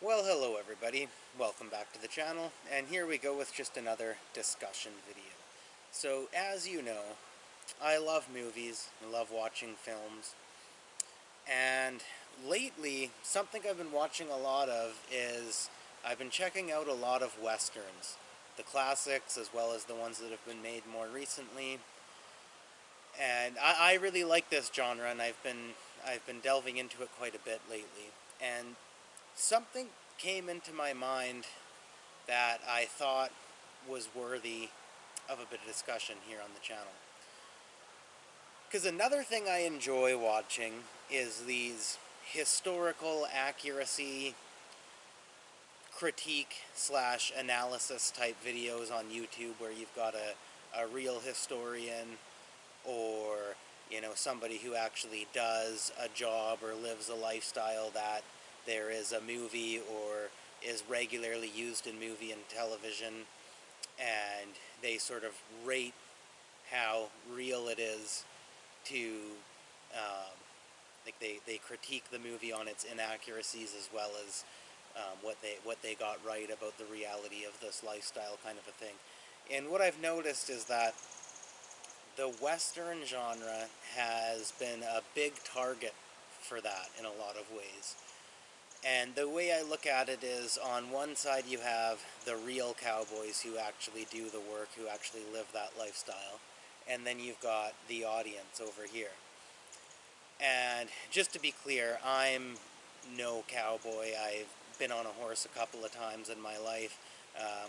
Well, hello everybody. Welcome back to the channel, and here we go with just another discussion video. So, as you know, I love movies, I love watching films, and lately, something I've been watching a lot of is I've been checking out a lot of westerns. The classics, as well as the ones that have been made more recently. And I really like this genre, and I've been delving into it quite a bit lately. And something came into my mind that I thought was worthy of a bit of discussion here on the channel. Because another thing I enjoy watching is these historical accuracy critique slash analysis type videos on YouTube where you've got a real historian or somebody who actually does a job or lives a lifestyle that there is a movie or is regularly used in movie and television, and they sort of rate how real it is to they critique the movie on its inaccuracies as well as what they got right about the reality of this lifestyle kind of a thing. And what I've noticed is that the Western genre has been a big target for that in a lot of ways. And the way I look at it is, on one side you have the real cowboys who actually do the work, who actually live that lifestyle, and then you've got the audience over here. And just to be clear, I'm no cowboy. I've been on a horse a couple of times in my life.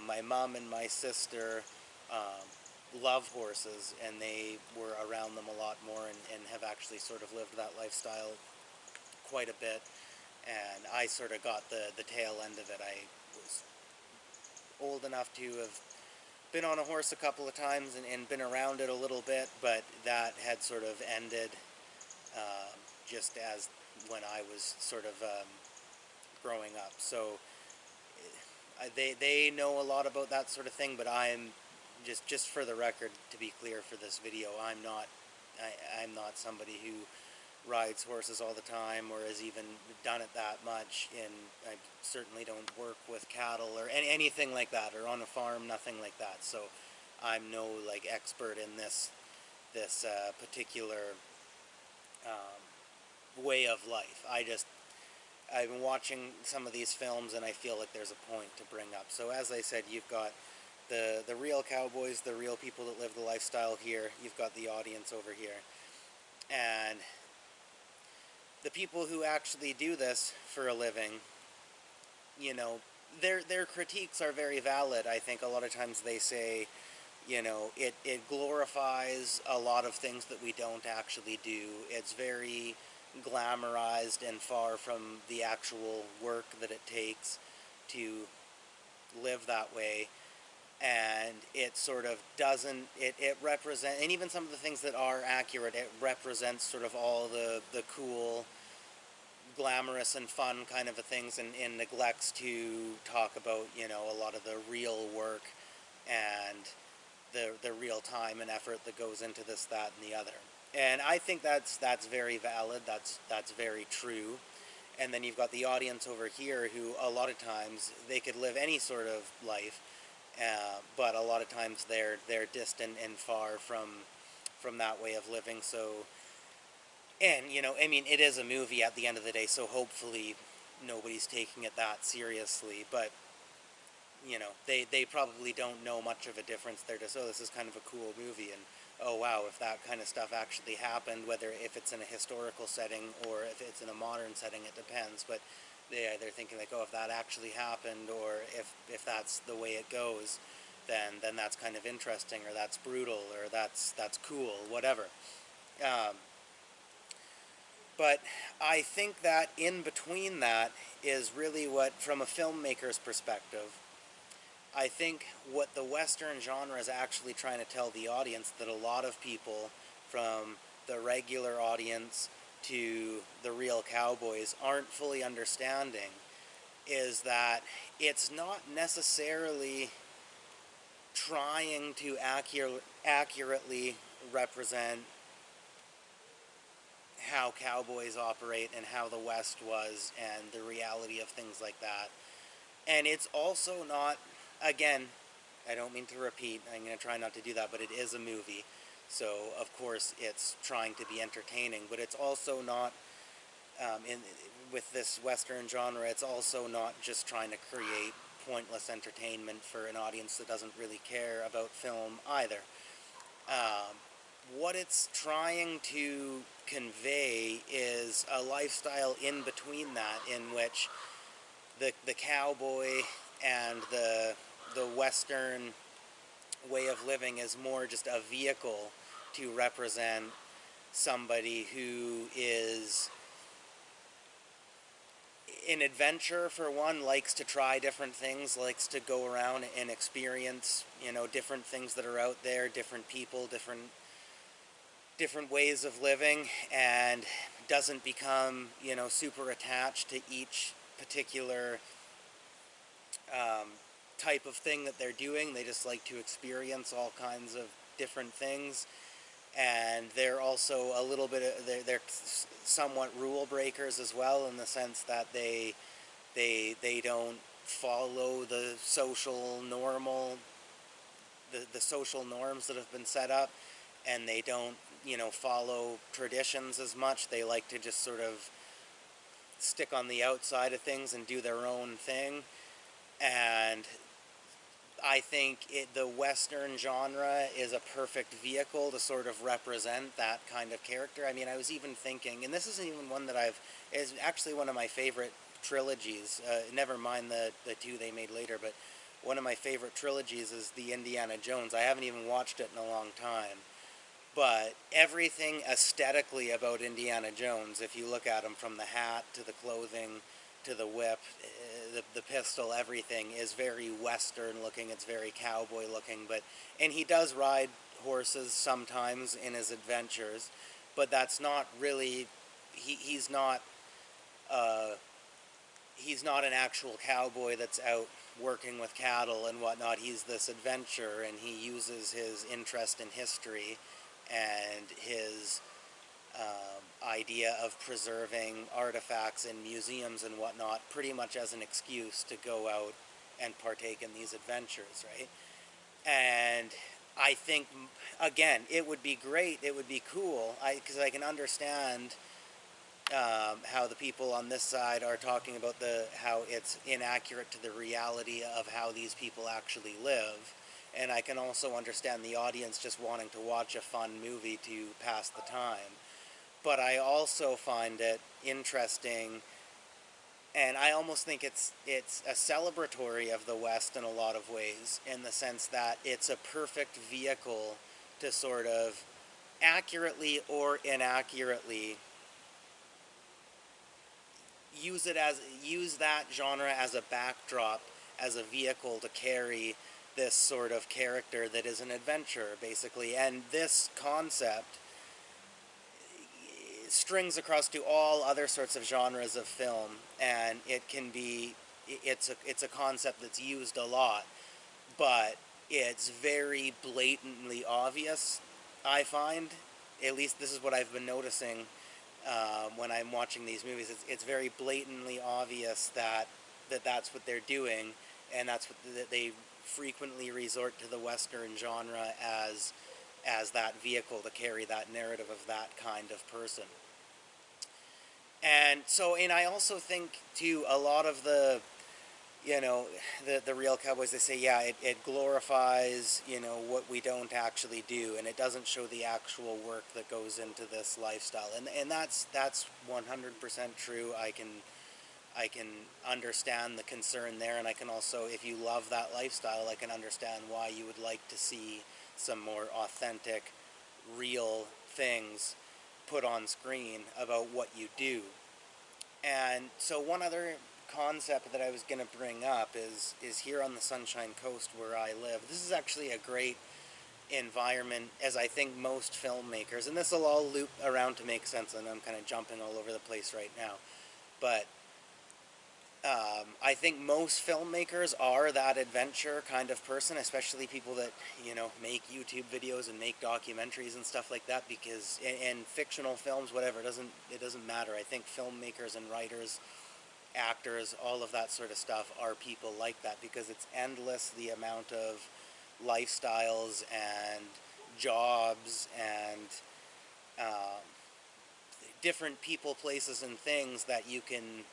My mom and my sister love horses, and they were around them a lot more and have actually sort of lived that lifestyle quite a bit. And I sort of got the tail end of it. I was old enough to have been on a horse a couple of times and been around it a little bit, but that had sort of ended just as when I was sort of growing up. So they know a lot about that sort of thing, but I'm just for the record, to be clear for this video, I'm not somebody who rides horses all the time or has even done it that much, and I certainly don't work with cattle or anything like that, or on a farm, nothing like that. So I'm no expert in this particular way of life. I've been watching some of these films and I feel like there's a point to bring up. So as I said, you've got the real cowboys, the real people that live the lifestyle here. You've got the audience over here. And the people who actually do this for a living, their critiques are very valid. I think a lot of times they say, it glorifies a lot of things that we don't actually do. It's very glamorized and far from the actual work that it takes to live that way. And it sort of doesn't, it represents, and even some of the things that are accurate, it represents sort of all the cool, glamorous and fun kind of things, and neglects to talk about, a lot of the real work and the real time and effort that goes into this, that, and the other. And I think that's very valid, that's very true. And then you've got the audience over here who a lot of times they could live any sort of life, but a lot of times they're distant and far from that way of living. So, and I mean, it is a movie at the end of the day, so hopefully nobody's taking it that seriously. But they probably don't know much of a difference. They're just, oh, this is kind of a cool movie, and oh wow, if that kind of stuff actually happened, whether if it's in a historical setting or if it's in a modern setting, it depends. But they're thinking like, oh, if that actually happened, or if that's the way it goes, then that's kind of interesting, or that's brutal, or that's cool, whatever. But I think that in between that is really what, from a filmmaker's perspective, I think what the Western genre is actually trying to tell the audience, that a lot of people, from the regular audience to the real cowboys, aren't fully understanding, is that it's not necessarily trying to accurately represent how cowboys operate and how the West was and the reality of things like that. And it's also not, again, I don't mean to repeat, I'm going to try not to do that, but it is a movie. So, of course, it's trying to be entertaining, but it's also not, with this Western genre, it's also not just trying to create pointless entertainment for an audience that doesn't really care about film either. Um, what it's trying to convey is a lifestyle in between that, in which the cowboy and the Western way of living is more just a vehicle to represent somebody who is an adventurer, for one, likes to try different things, likes to go around and experience, different things that are out there, different people, different ways of living, and doesn't become, super attached to each particular type of thing that they're doing. They just like to experience all kinds of different things. And they're also a little bit they're somewhat rule breakers as well, in the sense that they don't follow the social norms that have been set up, and they don't follow traditions as much. They like to just sort of stick on the outside of things and do their own thing. And I think the Western genre is a perfect vehicle to sort of represent that kind of character. I mean, I was even thinking, and this isn't even one that is actually one of my favorite trilogies, never mind the two they made later, but one of my favorite trilogies is the Indiana Jones. I haven't even watched it in a long time. But everything aesthetically about Indiana Jones, if you look at him, from the hat to the clothing to the whip, the pistol, everything is very Western looking. It's very cowboy looking. And he does ride horses sometimes in his adventures, but that's not really. He's not. He's not an actual cowboy that's out working with cattle and whatnot. He's this adventurer, and he uses his interest in history and his idea of preserving artifacts in museums and whatnot pretty much as an excuse to go out and partake in these adventures, right? And I think, again, it would be great, it would be cool, because I can understand how the people on this side are talking about how it's inaccurate to the reality of how these people actually live. And I can also understand the audience just wanting to watch a fun movie to pass the time. But I also find it interesting, and I almost think it's a celebratory of the West in a lot of ways, in the sense that it's a perfect vehicle to sort of accurately or inaccurately use that genre as a backdrop, as a vehicle to carry this sort of character that is an adventurer, basically. And this concept strings across to all other sorts of genres of film, and it's a concept that's used a lot, but it's very blatantly obvious, I find. At least this is what I've been noticing when I'm watching these movies. It's very blatantly obvious that's what they're doing, and that they frequently resort to the Western genre as that vehicle to carry that narrative of that kind of person. And I also think too, a lot of the real cowboys, they say, yeah, it glorifies, what we don't actually do, and it doesn't show the actual work that goes into this lifestyle. And that's 100% true. I can understand the concern there, and I can also, if you love that lifestyle, I can understand why you would like to see some more authentic, real things put on screen about what you do. And so one other concept that I was going to bring up is here on the Sunshine Coast where I live. This is actually a great environment, as I think most filmmakers, and this will all loop around to make sense, and I'm kind of jumping all over the place right now, but I think most filmmakers are that adventure kind of person, especially people that, make YouTube videos and make documentaries and stuff like that, because and fictional films, whatever, it doesn't matter. I think filmmakers and writers, actors, all of that sort of stuff are people like that, because it's endless the amount of lifestyles and jobs and um, different people, places, and things that you can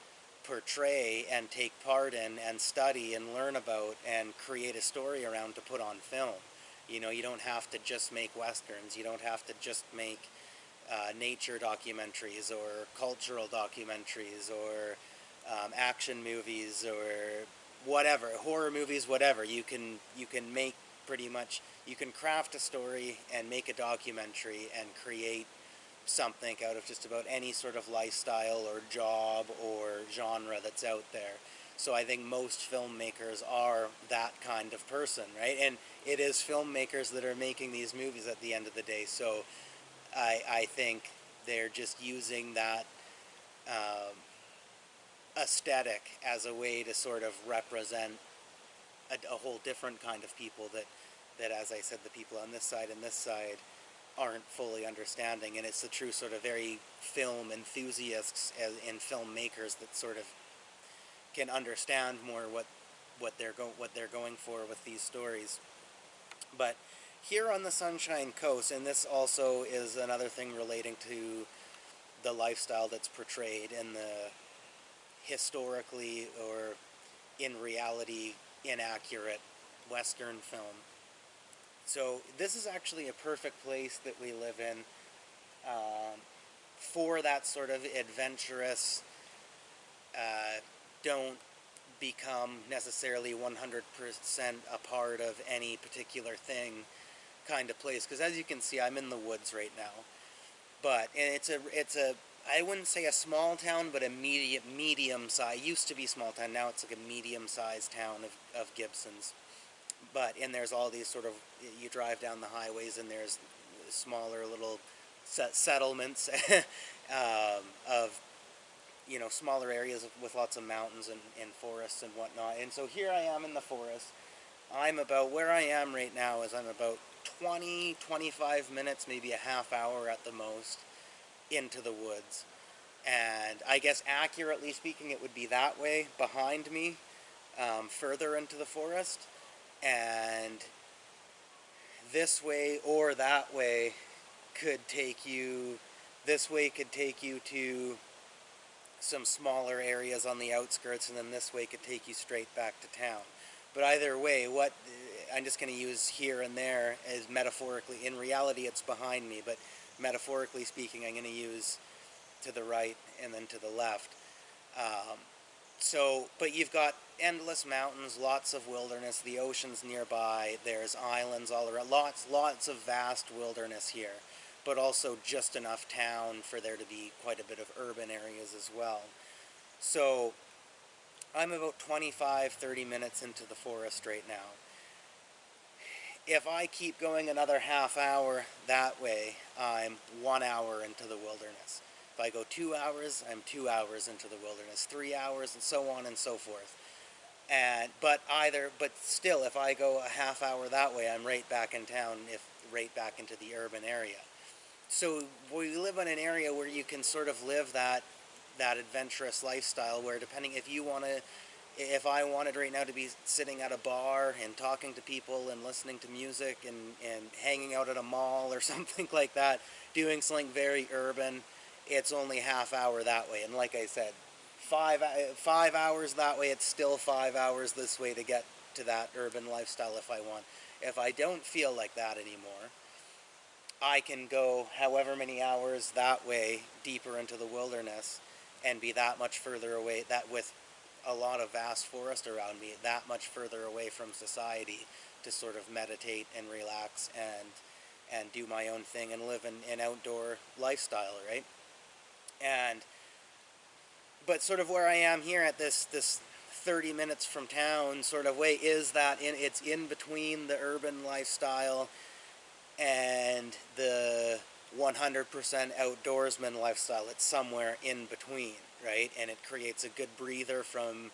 portray and take part in and study and learn about and create a story around to put on film. You don't have to just make westerns. You don't have to just make nature documentaries or cultural documentaries or action movies or whatever, horror movies, whatever. You can make pretty much, you can craft a story and make a documentary and create something out of just about any sort of lifestyle or job or genre that's out there. So I think most filmmakers are that kind of person, right? And it is filmmakers that are making these movies at the end of the day. So I think they're just using that um, aesthetic as a way to sort of represent a whole different kind of people that, as I said, the people on this side and this side aren't fully understanding. And it's the true sort of very film enthusiasts and filmmakers that sort of can understand more what they're going for with these stories. But here on the Sunshine Coast, and this also is another thing relating to the lifestyle that's portrayed in the historically or in reality inaccurate Western film. So this is actually a perfect place that we live in um, for that sort of adventurous, uh, don't become necessarily 100% a part of any particular thing kind of place. Because as you can see, I'm in the woods right now. But and it's a I wouldn't say a small town, but a medium size. Used to be small town, now it's like a medium sized town of Gibsons. But and there's all these sort of, you drive down the highways and there's smaller little settlements of smaller areas with lots of mountains and forests and whatnot. And so here I am in the forest. Where I am right now is I'm about 20-25 minutes, maybe a half hour at the most, into the woods. And I guess accurately speaking, it would be that way behind me, further into the forest. And this way or that way could take you, this way could take you to some smaller areas on the outskirts, and then this way could take you straight back to town. But either way, what I'm just going to use here and there as metaphorically. In reality, it's behind me, but metaphorically speaking, I'm going to use to the right and then to the left. Um, but you've got endless mountains, lots of wilderness, the ocean's nearby, there's islands all around, lots of vast wilderness here, but also just enough town for there to be quite a bit of urban areas as well. So I'm about 25-30 minutes into the forest right now. If I keep going another half hour that way, I'm 1 hour into the wilderness. If I go 2 hours, I'm 2 hours into the wilderness, 3 hours, and so on and so forth. But still, if I go a half hour that way, I'm right back in town, right back into the urban area. So we live in an area where you can sort of live that adventurous lifestyle, where depending if I wanted right now to be sitting at a bar and talking to people and listening to music and hanging out at a mall or something like that, doing something very urban, it's only half hour that way. And like I said, 5 hours that way, it's still 5 hours this way to get to that urban lifestyle if I want. If I don't feel like that anymore, I can go however many hours that way deeper into the wilderness and be that much further away, that with a lot of vast forest around me, that much further away from society, to sort of meditate and relax and do my own thing and live an outdoor lifestyle, right? But sort of where I am here at this 30 minutes from town sort of way is that it's in between the urban lifestyle and the 100% outdoorsman lifestyle. It's somewhere in between, right? And it creates a good breather from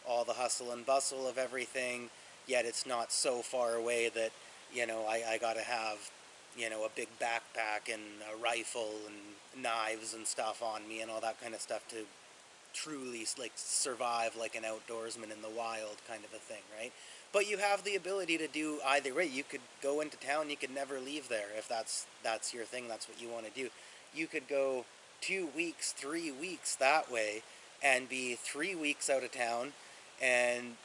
all the hustle and bustle of everything, yet it's not so far away that, I gotta have, a big backpack and a rifle and knives and stuff on me and all that kind of stuff to truly like survive like an outdoorsman in the wild kind of a thing, right? But you have the ability to do either way. You could go into town, you could never leave there if that's your thing, that's what you want to do. You could go 2 weeks, 3 weeks that way and be 3 weeks out of town and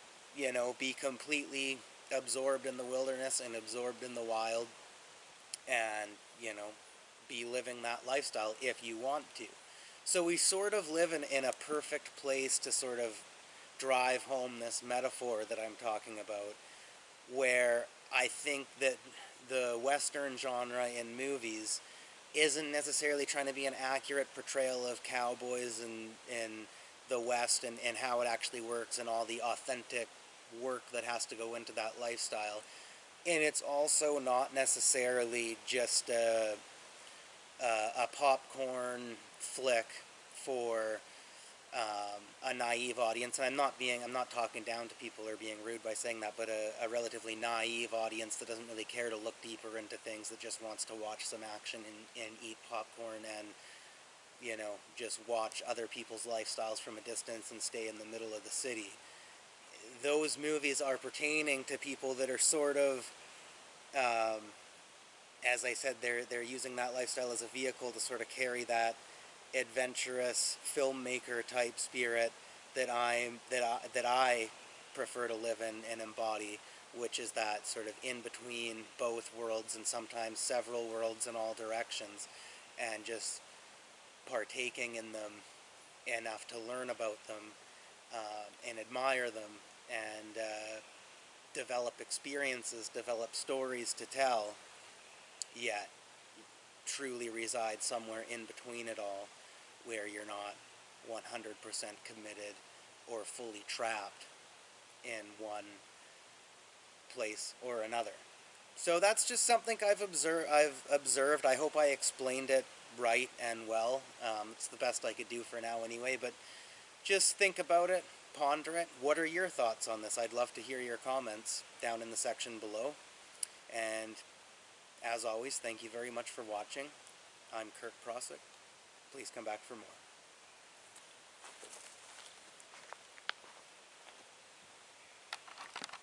be completely absorbed in the wilderness and absorbed in the wild and be living that lifestyle if you want to. So we sort of live in a perfect place to sort of drive home this metaphor that I'm talking about, where I think that the Western genre in movies isn't necessarily trying to be an accurate portrayal of cowboys in the West and how it actually works and all the authentic work that has to go into that lifestyle. And it's also not necessarily just a popcorn flick for a naive audience. And I'm not talking down to people or being rude by saying that, but a relatively naive audience that doesn't really care to look deeper into things, that just wants to watch some action and eat popcorn and, just watch other people's lifestyles from a distance and stay in the middle of the city. Those movies are pertaining to people that are sort of, as I said, they're using that lifestyle as a vehicle to sort of carry that adventurous filmmaker type spirit that I prefer to live in and embody, which is that sort of in between both worlds and sometimes several worlds in all directions, and just partaking in them enough to learn about them and admire them and develop experiences, develop stories to tell, yet truly reside somewhere in between it all, where you're not 100% committed or fully trapped in one place or another. So that's just something I've observed. I hope I explained it right and well. It's the best I could do for now anyway, but just think about it, ponder it. What are your thoughts on this? I'd love to hear your comments down in the section below. And as always, thank you very much for watching. I'm Kirk Prosick. Please come back for more.